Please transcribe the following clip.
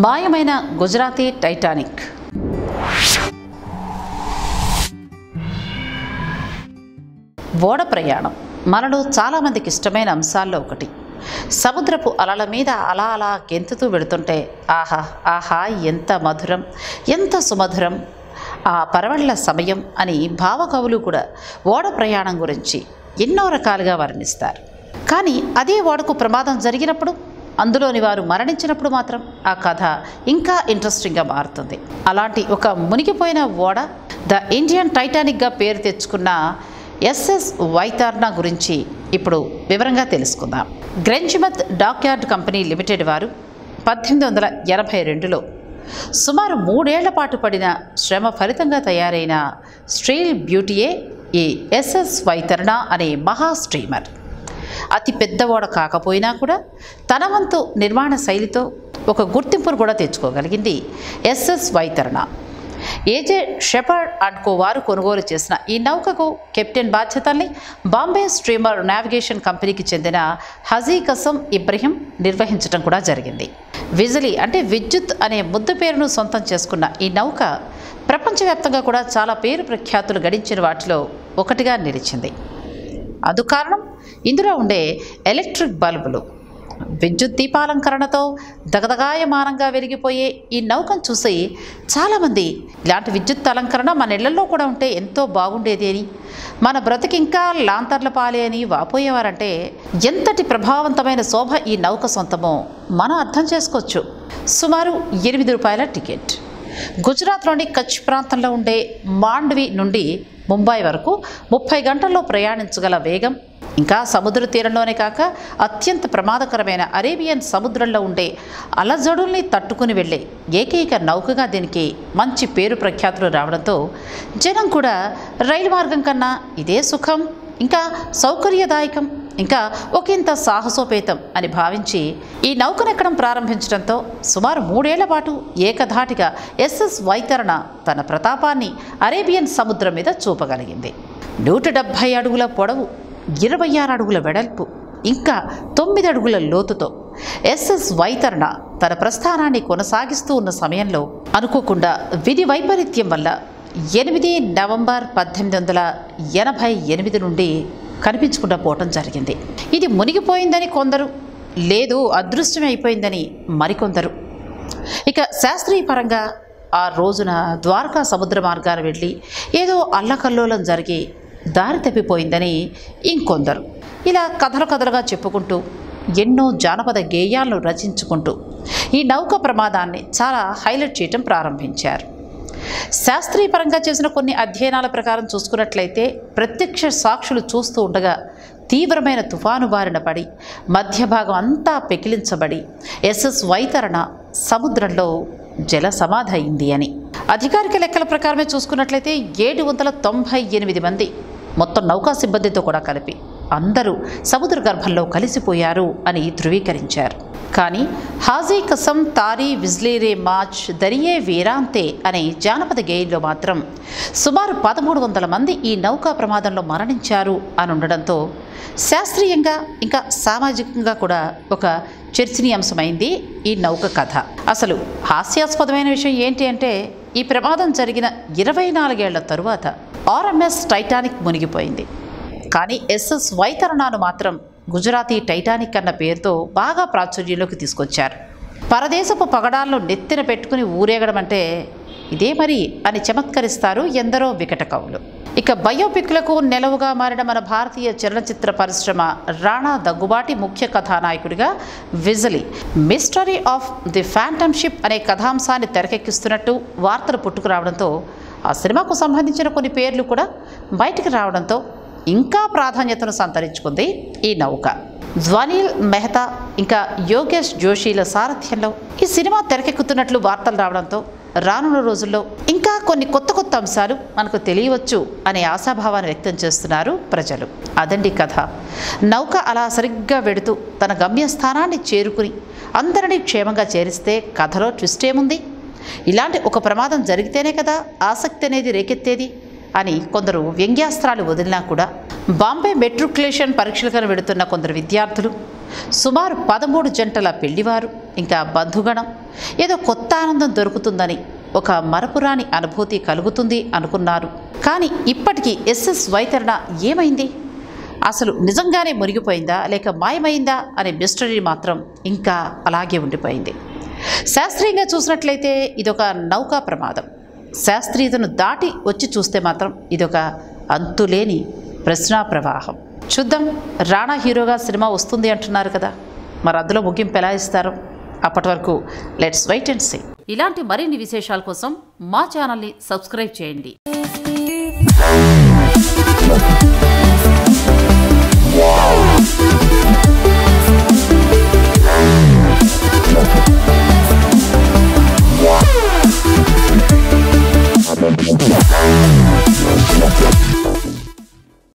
మాయమైన Gujarati Titanic. ఓడ ప్రయాణం మనలో చాలామందికి ఇష్టమైన అంశాల్లో ఒకటి. సముద్రపు అలల మీద అలా అలా గెంతుతూ వెళుతుంటే ఆహా ఆహా ఎంత మధురం, ఎంత సుమధురం ఆ పరవళ్ల సమయం అని భావకవులు కూడా ఓడ ప్రయాణం గురించి ఎన్నో రకాలుగా వర్ణిస్తారు. కానీ అదే ఓడకు ప్రమాదం జరిగినప్పుడు, అందులోని వారు మరణించినప్పుడు మాత్రం ఆ కథ ఇంకా ఇంట్రెస్టింగ్గా మారుతుంది. అలాంటి ఒక మునిగిపోయిన ఓడ ద ఇండియన్ టైటానిక్గా పేరు తెచ్చుకున్న ఎస్ఎస్ వైతర్నా గురించి ఇప్పుడు వివరంగా తెలుసుకుందాం. గ్రెంజ్మత్ డాక్యార్డ్ కంపెనీ లిమిటెడ్ వారు 1882లో సుమారు 3 ఏళ్ల పాటు పడిన శ్రమ ఫలితంగా తయారైన స్టీల్ బ్యూటీయే ఈ ఎస్ఎస్ వైతర్నా అనే మహా స్టీమర్. అతి పెద్ద ఓడ కాకపోయినా కూడా తన వంతు నిర్మాణ శైలితో ఒక గుర్తింపును కూడా తెచ్చుకోగలిగింది SS Vaitarna. ఏజే shepherd and co వారు కొనుగోలు చేసిన ఈ నౌకకు కెప్టెన్ బాధ్యతల్ని బాంబే స్టీమర్ నావిగేషన్ కంపెనీకి చెందిన హజీ కసం ఇబ్రహీం నిర్వహించడం కూడా జరిగింది. విజిలీ అంటే విద్యుత్ అనే ముద్దు పేరును సొంతం చేసుకున్న ఈ నౌక ప్రపంచవ్యాప్తంగా కూడా చాలా పేరు ప్రఖ్యాతులు గడించిన వాటిలో ఒకటిగా నిలిచింది. అందు కారణం ఇందులో ఉండే ఎలక్ట్రిక్ బల్బులు. విద్యుత్ దీపాలంకరణతో దగదగాయమానంగా వెలిగిపోయే ఈ నౌకను చూసి చాలామంది ఇలాంటి విద్యుత్ అలంకరణ మన ఇళ్లలో కూడా ఉంటే ఎంతో బాగుండేది అని, మన బ్రతికి ఇంకా లాంతర్ల పాలే అని వాపోయేవారంటే ఎంతటి ప్రభావవంతమైన శోభ ఈ నౌక సొంతమో మనం అర్థం చేసుకోవచ్చు. సుమారు ₹8 టికెట్. గుజరాత్లోని కచ్ ప్రాంతంలో ఉండే మాండ్వి నుండి ముంబై వరకు 30 గంటల్లో ప్రయాణించగల వేగం, ఇంకా సముద్ర తీరంలోనే కాక అత్యంత ప్రమాదకరమైన అరేబియన్ సముద్రంలో ఉండే అలజడుల్ని తట్టుకుని వెళ్ళే ఏకైక నౌకగా దీనికి మంచి పేరు ప్రఖ్యాతులు రావడంతో జనం కూడా రైలు మార్గం కన్నా ఇదే సుఖం, ఇంకా సౌకర్యదాయకం, ఇంకా ఒకంత సాహసోపేతం అని భావించి ఈ నౌకనెక్కడం ప్రారంభించడంతో సుమారు 3 ఏళ్ల పాటు ఏకధాటిగా ఎస్ఎస్ వైతర్నా తన ప్రతాపాన్ని అరేబియన్ సముద్రం మీద చూపగలిగింది. 170 అడుగుల పొడవు, 26 అడుగుల వెడల్పు, ఇంకా 9 అడుగుల లోతుతో ఎస్ఎస్ వైతర్నా తన ప్రస్థానాన్ని కొనసాగిస్తూ ఉన్న సమయంలో అనుకోకుండా విధి వైపరీత్యం వల్ల 8 నవంబర్ 1888 నుండి కనిపించకుండా పోవటం జరిగింది. ఇది మునిగిపోయిందని కొందరు, లేదు అదృష్టం అయిపోయిందని మరికొందరు. ఇక శాస్త్రీయ పరంగా ఆ రోజున ద్వారకా సముద్ర మార్గాన వెళ్ళి ఏదో అల్లకల్లోలం జరిగి దారి తప్పిపోయిందని ఇంకొందరు. ఇలా కథలు కథలుగా చెప్పుకుంటూ ఎన్నో జానపద గేయాలను రచించుకుంటూ ఈ నౌక ప్రమాదాన్ని చాలా హైలైట్ చేయటం ప్రారంభించారు. శాస్త్రీయపరంగా చేసిన కొన్ని అధ్యయనాల ప్రకారం చూసుకున్నట్లయితే ప్రత్యక్ష సాక్షులు చూస్తూ ఉండగా తీవ్రమైన తుఫాను బారిన పడి మధ్య భాగం అంతా పెకిలించబడి ఎస్ఎస్ వైతర్నా సముద్రంలో జల సమాధి అయింది అని. అధికారిక లెక్కల ప్రకారమే చూసుకున్నట్లయితే 798 మంది మొత్తం నౌకా సిబ్బందితో కూడా కలిపి అందరూ సముద్ర గర్భంలో కలిసిపోయారు అని ధృవీకరించారు. కానీ హాజీ కసం తారీ విజ్లీరే మాచ్ దరియే వీరాంతే అనే జానపద గేయంలో మాత్రం సుమారు 1300 మంది ఈ నౌకా ప్రమాదంలో మరణించారు అని ఉండడంతో శాస్త్రీయంగా ఇంకా సామాజికంగా కూడా ఒక చర్చనీయాంశమైంది ఈ నౌక కథ. అసలు హాస్యాస్పదమైన విషయం ఏంటి అంటే ఈ ప్రమాదం జరిగిన 24 ఏళ్ల తరువాత ఆర్ఎంఎస్ టైటానిక్ మునిగిపోయింది. కానీ ఎస్ఎస్ వైతర్నాను మాత్రం గుజరాతీ టైటానిక్ అన్న పేరుతో బాగా ప్రాచుర్యంలోకి తీసుకొచ్చారు. పరదేశపు పగడాలను నెత్తిన పెట్టుకుని ఊరేగడం అంటే ఇదే మరి అని చమత్కరిస్తారు ఎందరో వికట కవులు. ఇక బయోపిక్లకు నెలవుగా మారిన మన భారతీయ చలనచిత్ర పరిశ్రమ రాణా దగ్గుబాటి ముఖ్య కథానాయకుడిగా విజిలీ mystery of the phantom ship అనే కథాంశాన్ని తెరకెక్కిస్తున్నట్టు వార్తలు పుట్టుకురావడంతో ఆ సినిమాకు సంబంధించిన కొన్ని పేర్లు కూడా బయటికి రావడంతో ఇంకా ప్రాధాన్యతను సంతరించుకుంది ఈ నౌక. జ్వానీల్ మెహతా ఇంకా యోగేష్ జోషిల సారథ్యంలో ఈ సినిమా తెరకెక్కుతున్నట్లు వార్తలు రావడంతో రానున్న రోజుల్లో ఇంకా కొన్ని కొత్త కొత్త అంశాలు మనకు తెలియవచ్చు అనే ఆశాభావాన్ని వ్యక్తం చేస్తున్నారు ప్రజలు. అదండి కథ. నౌక అలా సరిగ్గా వెడుతూ తన గమ్యస్థానాన్ని చేరుకుని అందరినీ క్షేమంగా చేరిస్తే కథలో ట్విస్ట్ ఏముంది? ఇలాంటి ఒక ప్రమాదం జరిగితేనే కదా ఆసక్తి అనేది రేకెత్తేది అని కొందరు వ్యంగ్యాస్త్రాలు వదిలినా కూడా బాంబే మెట్రికులేషన్ పరీక్షలకు వెడుతున్న కొందరు విద్యార్థులు, సుమారు 13 జంటల పెళ్లివారు, ఇంకా బంధుగణం ఏదో కొత్త ఆనందం దొరుకుతుందని, ఒక మరపురాని అనుభూతి కలుగుతుంది అనుకున్నారు. కానీ ఇప్పటికీ ఎస్ఎస్ వైతరణ ఏమైంది? అసలు నిజంగానే మునిగిపోయిందా లేక మాయమైందా అనే మిస్టరీ మాత్రం ఇంకా అలాగే ఉండిపోయింది. శాస్త్రీయంగా చూసినట్లయితే ఇదొక నౌకా ప్రమాదం. శాస్త్రీయతను దాటి వచ్చి చూస్తే మాత్రం ఇదొక అంతులేని ప్రశ్నా ప్రవాహం. చూద్దాం, రాణా హీరోగా సినిమా వస్తుంది అంటున్నారు కదా, మరి అందులో ముగింపు ఎలా ఇస్తారు? అప్పటి వరకు లెట్స్ వెయిట్ అండ్ సీ. ఇలాంటి మరిన్ని విశేషాల కోసం మా ఛానల్ని సబ్స్క్రైబ్ చేయండి.